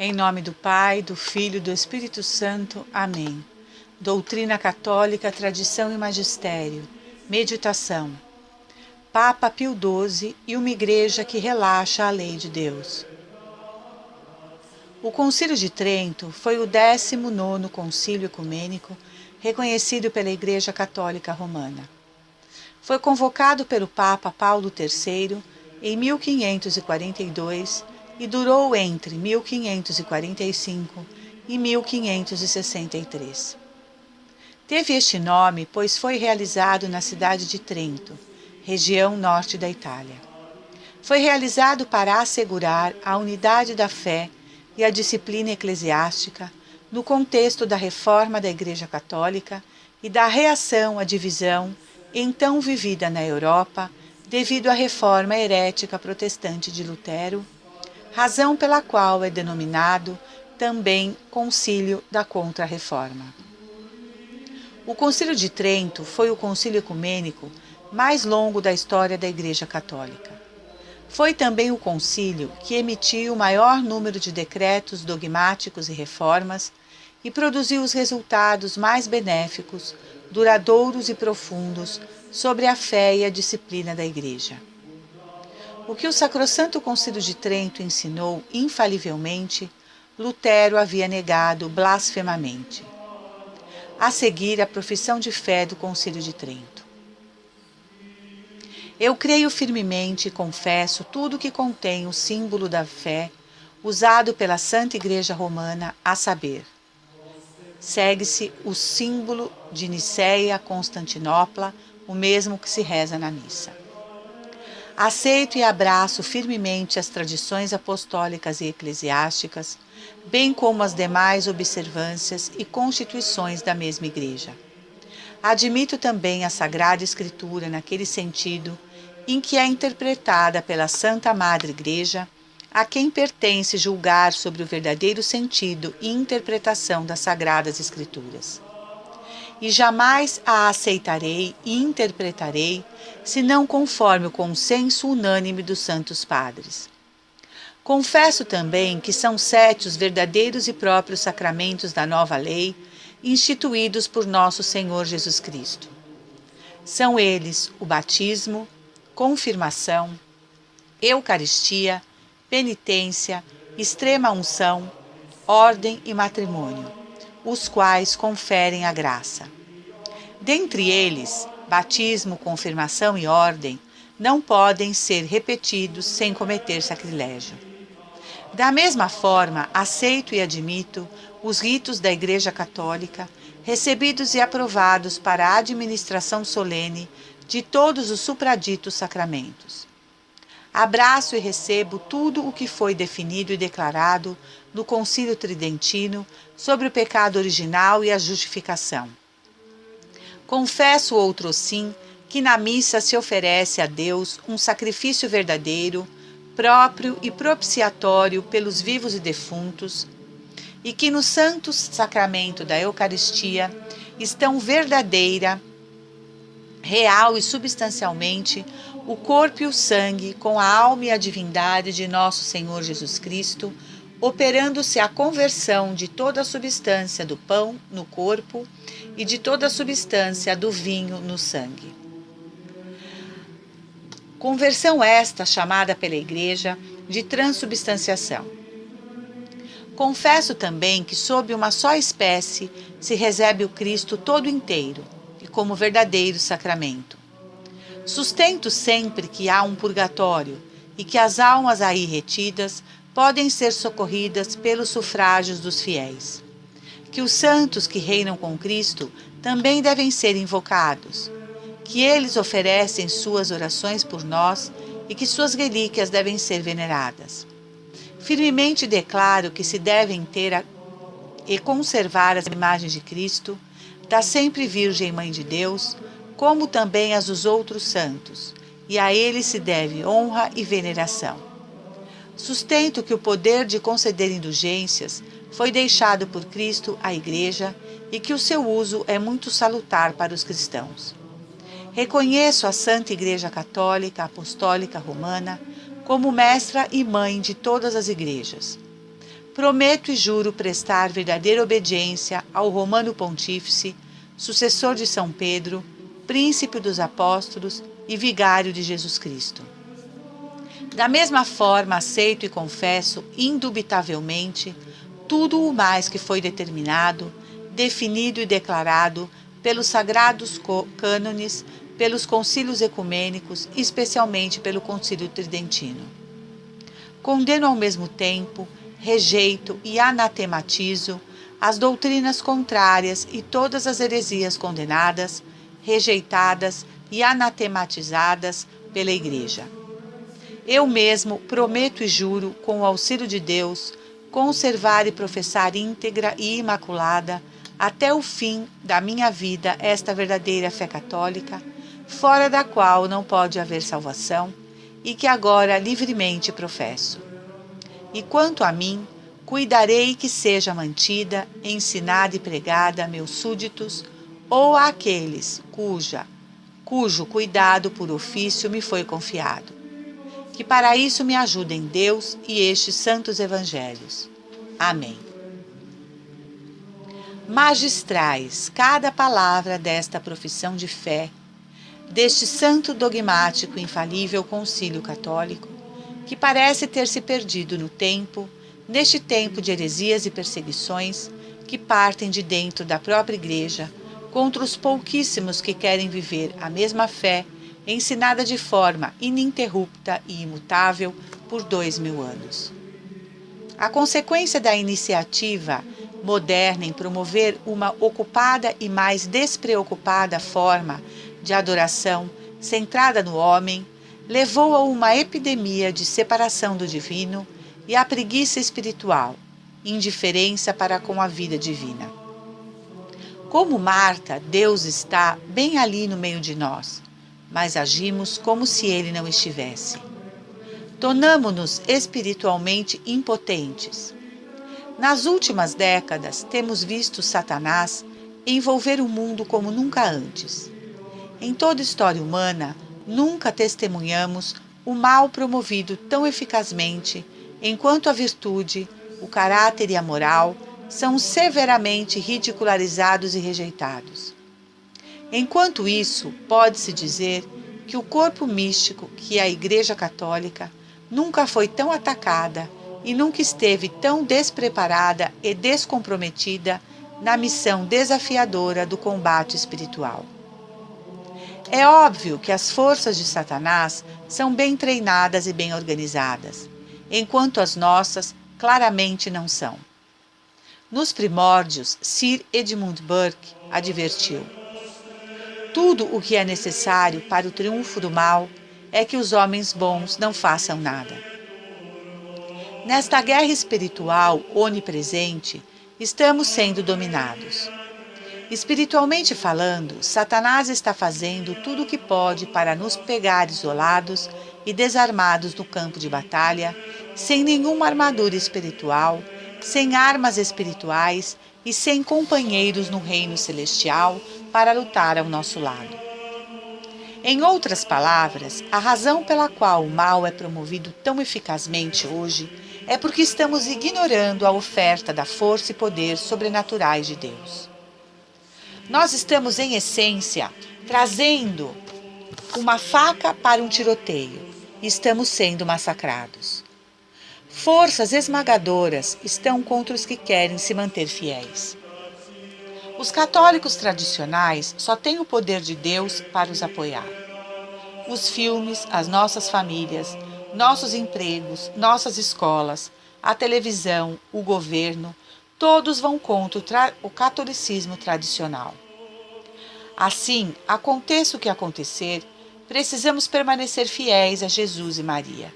Em nome do Pai, do Filho e do Espírito Santo. Amém. Doutrina católica, tradição e magistério. Meditação. Papa Pio XII e uma igreja que relaxa a lei de Deus. O Concílio de Trento foi o 19º concílio ecumênico reconhecido pela Igreja Católica Romana. Foi convocado pelo Papa Paulo III em 1542 e durou entre 1545 e 1563. Teve este nome pois foi realizado na cidade de Trento, região norte da Itália. Foi realizado para assegurar a unidade da fé e a disciplina eclesiástica no contexto da reforma da Igreja Católica e da reação à divisão então vivida na Europa devido à reforma herética protestante de Lutero, razão pela qual é denominado também Concílio da Contra-Reforma. O Concílio de Trento foi o concílio ecumênico mais longo da história da Igreja Católica. Foi também o concílio que emitiu o maior número de decretos dogmáticos e reformas e produziu os resultados mais benéficos, duradouros e profundos sobre a fé e a disciplina da Igreja. O que o Sacrosanto Concílio de Trento ensinou infalivelmente, Lutero havia negado blasfemamente. A seguir, a profissão de fé do Concílio de Trento. Eu creio firmemente e confesso tudo o que contém o símbolo da fé usado pela Santa Igreja Romana, a saber, segue-se o símbolo de Niceia, Constantinopla, o mesmo que se reza na missa. Aceito e abraço firmemente as tradições apostólicas e eclesiásticas, bem como as demais observâncias e constituições da mesma Igreja. Admito também a Sagrada Escritura naquele sentido em que é interpretada pela Santa Madre Igreja, a quem pertence julgar sobre o verdadeiro sentido e interpretação das Sagradas Escrituras. E jamais a aceitarei e interpretarei, senão conforme o consenso unânime dos Santos Padres. Confesso também que são 7 os verdadeiros e próprios sacramentos da nova lei, instituídos por nosso Senhor Jesus Cristo. São eles o batismo, confirmação, Eucaristia, penitência, extrema unção, ordem e matrimônio, os quais conferem a graça. Dentre eles, batismo, confirmação e ordem não podem ser repetidos sem cometer sacrilégio. Da mesma forma, aceito e admito os ritos da Igreja Católica, recebidos e aprovados para a administração solene de todos os supraditos sacramentos. Abraço e recebo tudo o que foi definido e declarado no Concílio Tridentino sobre o pecado original e a justificação. Confesso outrossim que na missa se oferece a Deus um sacrifício verdadeiro, próprio e propiciatório pelos vivos e defuntos, e que no santo sacramento da Eucaristia estão verdadeira, real e substancialmente o corpo e o sangue com a alma e a divindade de nosso Senhor Jesus Cristo, operando-se a conversão de toda a substância do pão no corpo e de toda a substância do vinho no sangue. Conversão esta chamada pela Igreja de transubstanciação. Confesso também que sob uma só espécie se recebe o Cristo todo inteiro e como verdadeiro sacramento. Sustento sempre que há um purgatório e que as almas aí retidas podem ser socorridas pelos sufrágios dos fiéis. Que os santos que reinam com Cristo também devem ser invocados, que eles oferecem suas orações por nós e que suas relíquias devem ser veneradas. Firmemente declaro que se devem ter e conservar as imagens de Cristo, da sempre Virgem Mãe de Deus, como também as dos outros santos, e a ele se deve honra e veneração. Sustento que o poder de conceder indulgências foi deixado por Cristo à Igreja e que o seu uso é muito salutar para os cristãos. Reconheço a Santa Igreja Católica Apostólica Romana como mestra e mãe de todas as igrejas. prometo e juro prestar verdadeira obediência ao Romano Pontífice, sucessor de São Pedro, príncipe dos apóstolos e vigário de Jesus Cristo. Da mesma forma, aceito e confesso indubitavelmente tudo o mais que foi determinado, definido e declarado pelos sagrados cânones, pelos concílios ecumênicos, especialmente pelo Concílio Tridentino. Condeno ao mesmo tempo, rejeito e anatematizo as doutrinas contrárias e todas as heresias condenadas, rejeitadas e anatematizadas pela Igreja. Eu mesmo prometo e juro, com o auxílio de Deus, conservar e professar íntegra e imaculada, até o fim da minha vida, esta verdadeira fé católica, fora da qual não pode haver salvação, e que agora livremente professo. E quanto a mim, cuidarei que seja mantida, ensinada e pregada a meus súditos ou àqueles cujo cuidado por ofício me foi confiado. Que para isso me ajudem Deus e estes santos evangelhos. Amém. Magistrais cada palavra desta profissão de fé, deste santo dogmático e infalível concílio católico, que parece ter se perdido no tempo, neste tempo de heresias e perseguições que partem de dentro da própria Igreja contra os pouquíssimos que querem viver a mesma fé ensinada de forma ininterrupta e imutável por 2000 anos. A consequência da iniciativa moderna em promover uma ocupada e mais despreocupada forma de adoração centrada no homem levou a uma epidemia de separação do divino e a preguiça espiritual, indiferença para com a vida divina. Como Marta, Deus está bem ali no meio de nós, mas agimos como se ele não estivesse. Tornamo-nos espiritualmente impotentes. Nas últimas décadas, temos visto Satanás envolver o mundo como nunca antes. Em toda a história humana, nunca testemunhamos o mal promovido tão eficazmente, enquanto a virtude, o caráter e a moral são severamente ridicularizados e rejeitados. Enquanto isso, pode-se dizer que o corpo místico, que é a Igreja Católica, nunca foi tão atacada e nunca esteve tão despreparada e descomprometida na missão desafiadora do combate espiritual. É óbvio que as forças de Satanás são bem treinadas e bem organizadas, enquanto as nossas claramente não são. Nos primórdios, Sir Edmund Burke advertiu: tudo o que é necessário para o triunfo do mal é que os homens bons não façam nada. Nesta guerra espiritual onipresente, estamos sendo dominados. Espiritualmente falando, Satanás está fazendo tudo o que pode para nos pegar isolados e desarmados no campo de batalha, sem nenhuma armadura espiritual, sem armas espirituais e sem companheiros no reino celestial para lutar ao nosso lado. Em outras palavras, a razão pela qual o mal é promovido tão eficazmente hoje é porque estamos ignorando a oferta da força e poder sobrenaturais de Deus. Nós estamos, em essência, trazendo uma faca para um tiroteio e estamos sendo massacrados. Forças esmagadoras estão contra os que querem se manter fiéis. Os católicos tradicionais só têm o poder de Deus para os apoiar. Os filmes, as nossas famílias, nossos empregos, nossas escolas, a televisão, o governo, todos vão contra o catolicismo tradicional. Assim, aconteça o que acontecer, precisamos permanecer fiéis a Jesus e Maria.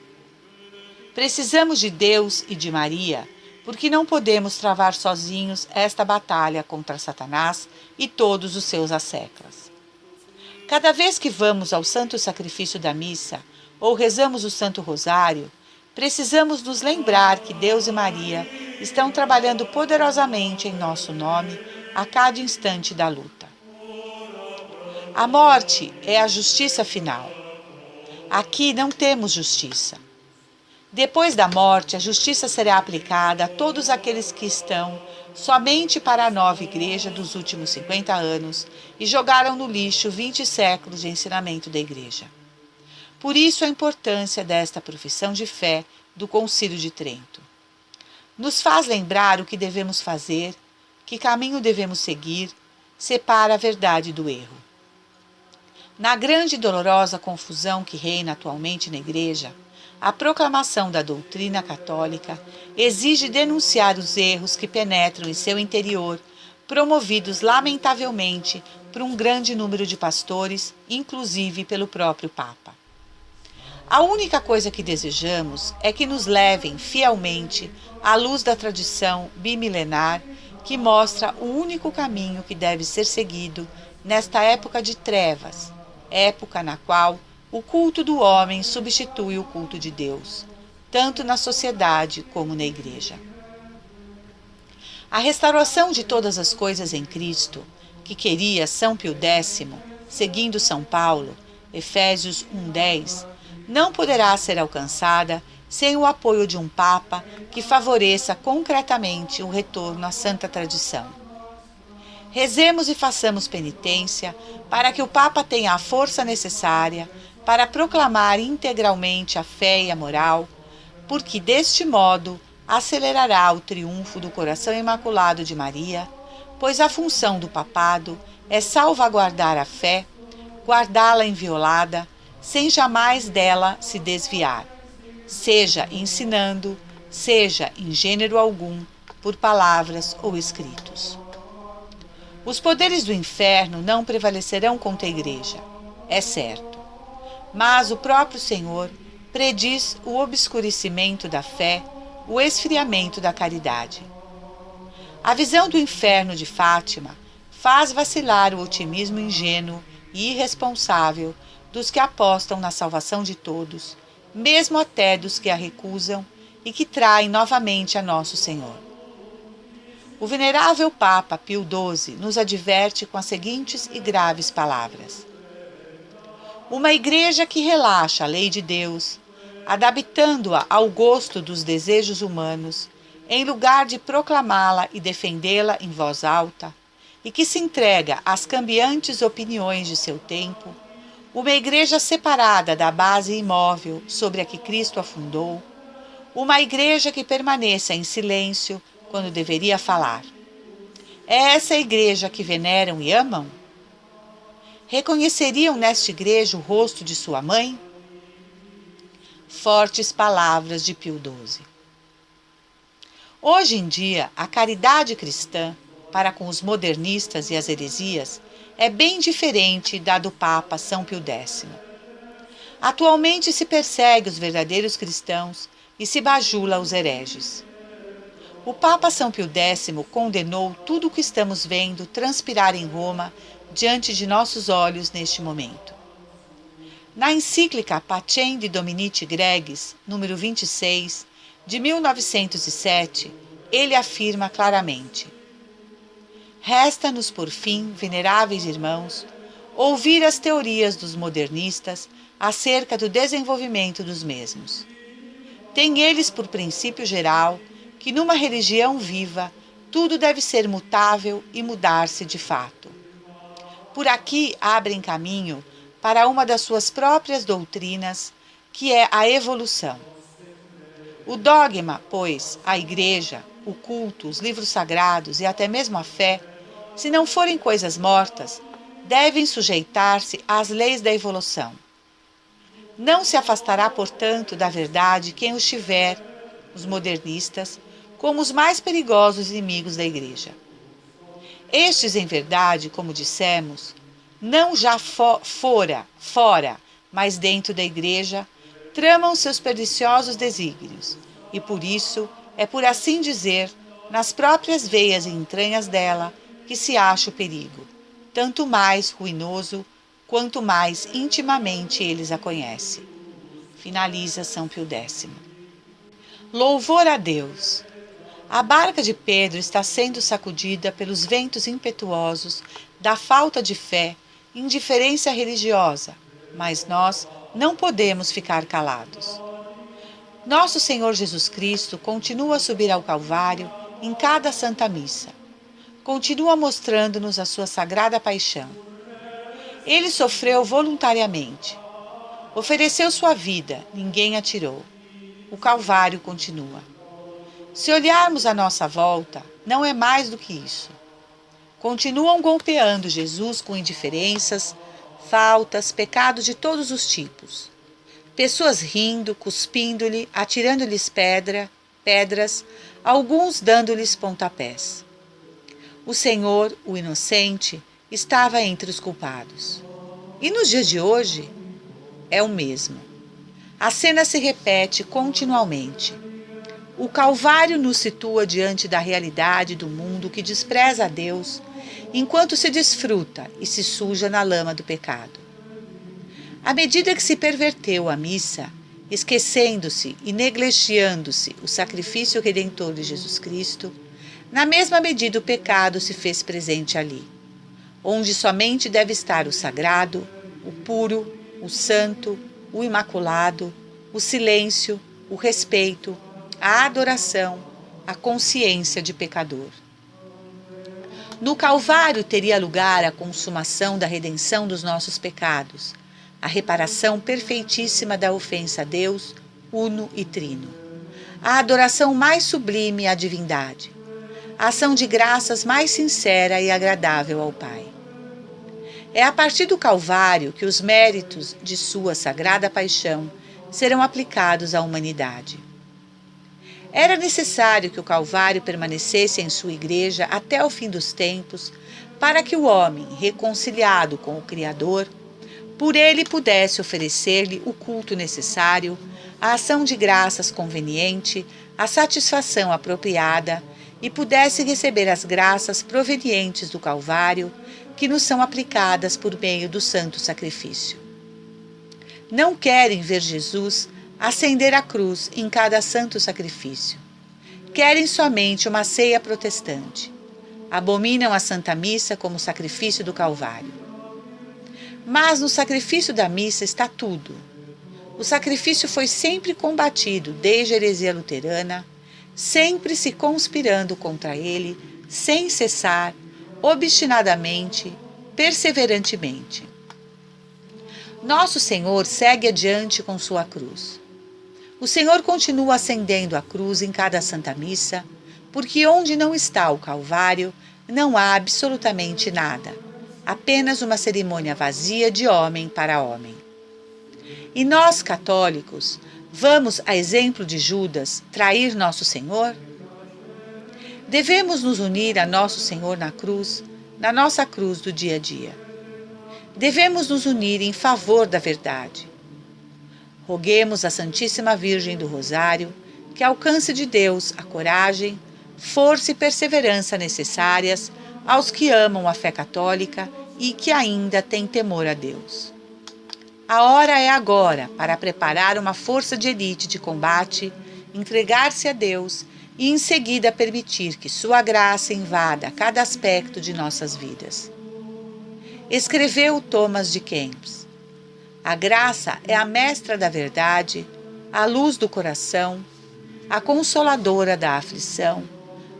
Precisamos de Deus e de Maria, porque não podemos travar sozinhos esta batalha contra Satanás e todos os seus asseclas. Cada vez que vamos ao santo sacrifício da missa ou rezamos o Santo Rosário, precisamos nos lembrar que Deus e Maria estão trabalhando poderosamente em nosso nome a cada instante da luta. A morte é a justiça final. Aqui não temos justiça. Depois da morte, a justiça será aplicada a todos aqueles que estão somente para a nova igreja dos últimos 50 anos e jogaram no lixo 20 séculos de ensinamento da igreja. Por isso a importância desta profissão de fé do Concílio de Trento. Nos faz lembrar o que devemos fazer, que caminho devemos seguir, separa a verdade do erro. Na grande e dolorosa confusão que reina atualmente na igreja, a proclamação da doutrina católica exige denunciar os erros que penetram em seu interior, promovidos lamentavelmente por um grande número de pastores, inclusive pelo próprio Papa. A única coisa que desejamos é que nos levem fielmente à luz da tradição bimilenar que mostra o único caminho que deve ser seguido nesta época de trevas, época na qual o culto do homem substitui o culto de Deus, tanto na sociedade como na igreja. A restauração de todas as coisas em Cristo, que queria São Pio X, seguindo São Paulo, Efésios 1:10, não poderá ser alcançada sem o apoio de um Papa que favoreça concretamente o retorno à santa tradição. Rezemos e façamos penitência para que o Papa tenha a força necessária para proclamar integralmente a fé e a moral, porque deste modo acelerará o triunfo do coração imaculado de Maria, pois a função do papado é salvaguardar a fé, guardá-la inviolada, sem jamais dela se desviar, seja ensinando, seja em gênero algum, por palavras ou escritos. Os poderes do inferno não prevalecerão contra a igreja, é certo. Mas o próprio Senhor prediz o obscurecimento da fé, o esfriamento da caridade. A visão do inferno de Fátima faz vacilar o otimismo ingênuo e irresponsável dos que apostam na salvação de todos, mesmo até dos que a recusam e que traem novamente a nosso Senhor. O venerável Papa Pio XII nos adverte com as seguintes e graves palavras: uma igreja que relaxa a lei de Deus, adaptando-a ao gosto dos desejos humanos, em lugar de proclamá-la e defendê-la em voz alta, e que se entrega às cambiantes opiniões de seu tempo, uma igreja separada da base imóvel sobre a que Cristo a fundou, uma igreja que permaneça em silêncio quando deveria falar. É essa a igreja que veneram e amam? Reconheceriam nesta igreja o rosto de sua mãe? Fortes palavras de Pio XII. Hoje em dia, a caridade cristã, para com os modernistas e as heresias, é bem diferente da do Papa São Pio X. Atualmente se persegue os verdadeiros cristãos e se bajula os hereges. O Papa São Pio X condenou tudo o que estamos vendo transpirar em Roma diante de nossos olhos neste momento. Na encíclica Pacem de Dominici Gregis, número 26, de 1907, ele afirma claramente: resta-nos, por fim, veneráveis irmãos, ouvir as teorias dos modernistas acerca do desenvolvimento dos mesmos. Têm eles por princípio geral que numa religião viva tudo deve ser mutável e mudar-se de fato. Por aqui abrem caminho para uma das suas próprias doutrinas, que é a evolução. O dogma, pois, a igreja, o culto, os livros sagrados e até mesmo a fé, se não forem coisas mortas, devem sujeitar-se às leis da evolução. Não se afastará, portanto, da verdade quem os tiver, os modernistas, como os mais perigosos inimigos da igreja. Estes, em verdade, como dissemos, não já fora, mas dentro da igreja, tramam seus perniciosos desígnios, e por isso é, por assim dizer, nas próprias veias e entranhas dela que se acha o perigo, tanto mais ruinoso quanto mais intimamente eles a conhecem. Finaliza São Pio X. Louvor a Deus! A barca de Pedro está sendo sacudida pelos ventos impetuosos da falta de fé e indiferença religiosa, mas nós não podemos ficar calados. Nosso Senhor Jesus Cristo continua a subir ao Calvário em cada Santa Missa. Continua mostrando-nos a sua sagrada paixão. Ele sofreu voluntariamente. Ofereceu sua vida, ninguém a tirou. O Calvário continua. Se olharmos à nossa volta, não é mais do que isso. Continuam golpeando Jesus com indiferenças, faltas, pecados de todos os tipos. Pessoas rindo, cuspindo-lhe, atirando-lhes pedras, alguns dando-lhes pontapés. O Senhor, o inocente, estava entre os culpados. E nos dias de hoje, é o mesmo. A cena se repete continuamente. O Calvário nos situa diante da realidade do mundo que despreza a Deus, enquanto se desfruta e se suja na lama do pecado. À medida que se perverteu a missa, esquecendo-se e negligenciando-se o sacrifício redentor de Jesus Cristo, na mesma medida o pecado se fez presente ali, onde somente deve estar o sagrado, o puro, o santo, o imaculado, o silêncio, o respeito, a adoração, a consciência de pecador. No Calvário teria lugar a consumação da redenção dos nossos pecados, a reparação perfeitíssima da ofensa a Deus, uno e trino, a adoração mais sublime à divindade, a ação de graças mais sincera e agradável ao Pai. É a partir do Calvário que os méritos de sua sagrada paixão serão aplicados à humanidade. Era necessário que o Calvário permanecesse em sua igreja até o fim dos tempos, para que o homem, reconciliado com o Criador, por ele pudesse oferecer-lhe o culto necessário, a ação de graças conveniente, a satisfação apropriada e pudesse receber as graças provenientes do Calvário que nos são aplicadas por meio do santo sacrifício. Não querem ver Jesus acender a cruz em cada santo sacrifício. Querem somente uma ceia protestante. Abominam a Santa Missa como sacrifício do Calvário. Mas no sacrifício da missa está tudo. O sacrifício foi sempre combatido desde a heresia luterana, sempre se conspirando contra ele, sem cessar, obstinadamente, perseverantemente. Nosso Senhor segue adiante com sua cruz. O Senhor continua acendendo a cruz em cada Santa Missa, porque onde não está o Calvário, não há absolutamente nada. Apenas uma cerimônia vazia de homem para homem. E nós, católicos, vamos, a exemplo de Judas, trair nosso Senhor? Devemos nos unir a nosso Senhor na cruz, na nossa cruz do dia a dia. Devemos nos unir em favor da verdade. Roguemos à Santíssima Virgem do Rosário que alcance de Deus a coragem, força e perseverança necessárias aos que amam a fé católica e que ainda têm temor a Deus. A hora é agora para preparar uma força de elite de combate, entregar-se a Deus e em seguida permitir que sua graça invada cada aspecto de nossas vidas. Escreveu Thomas de Kempis: a graça é a mestra da verdade, a luz do coração, a consoladora da aflição,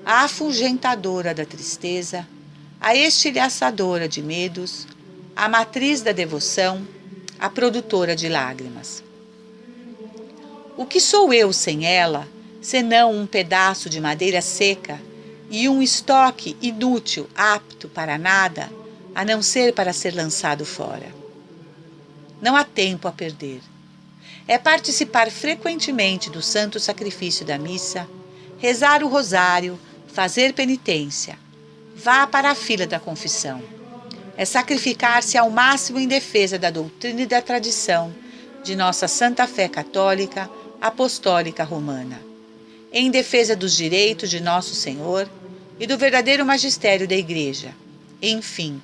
a afugentadora da tristeza, a estilhaçadora de medos, a matriz da devoção, a produtora de lágrimas. O que sou eu sem ela, senão um pedaço de madeira seca e um estoque inútil, apto para nada, a não ser para ser lançado fora? Não há tempo a perder. É participar frequentemente do santo sacrifício da missa, rezar o rosário, fazer penitência. Vá para a fila da confissão. É sacrificar-se ao máximo em defesa da doutrina e da tradição de nossa Santa Fé Católica Apostólica Romana, em defesa dos direitos de Nosso Senhor e do verdadeiro magistério da Igreja, enfim,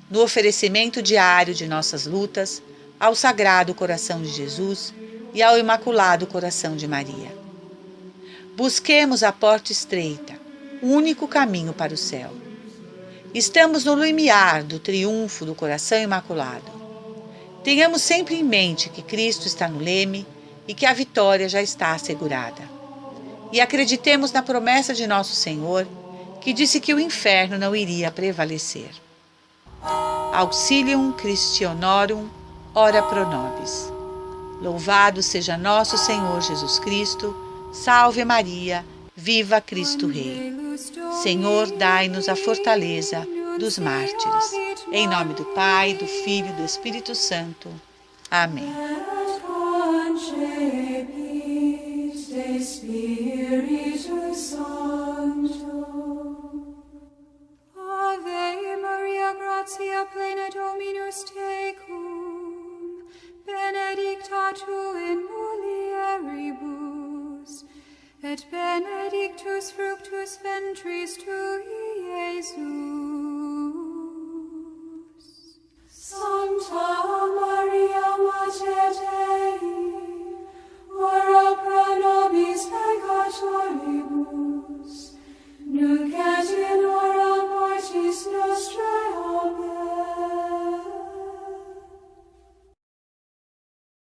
no oferecimento diário de nossas lutas ao Sagrado Coração de Jesus e ao Imaculado Coração de Maria. Busquemos a porta estreita, o único caminho para o céu. Estamos no limiar do triunfo do Coração Imaculado. Tenhamos sempre em mente que Cristo está no leme e que a vitória já está assegurada. E acreditemos na promessa de nosso Senhor, que disse que o inferno não iria prevalecer. Auxilium Christionorum, ora pro nobis. Louvado seja nosso Senhor Jesus Cristo, salve Maria, viva Cristo Rei. Senhor, dai-nos a fortaleza dos mártires. Em nome do Pai, do Filho e do Espírito Santo. Amém. Ave Maria, gratia plena Dominus tecum, benedicta tu in mulieribus, et benedictus fructus ventris tui, Iesus.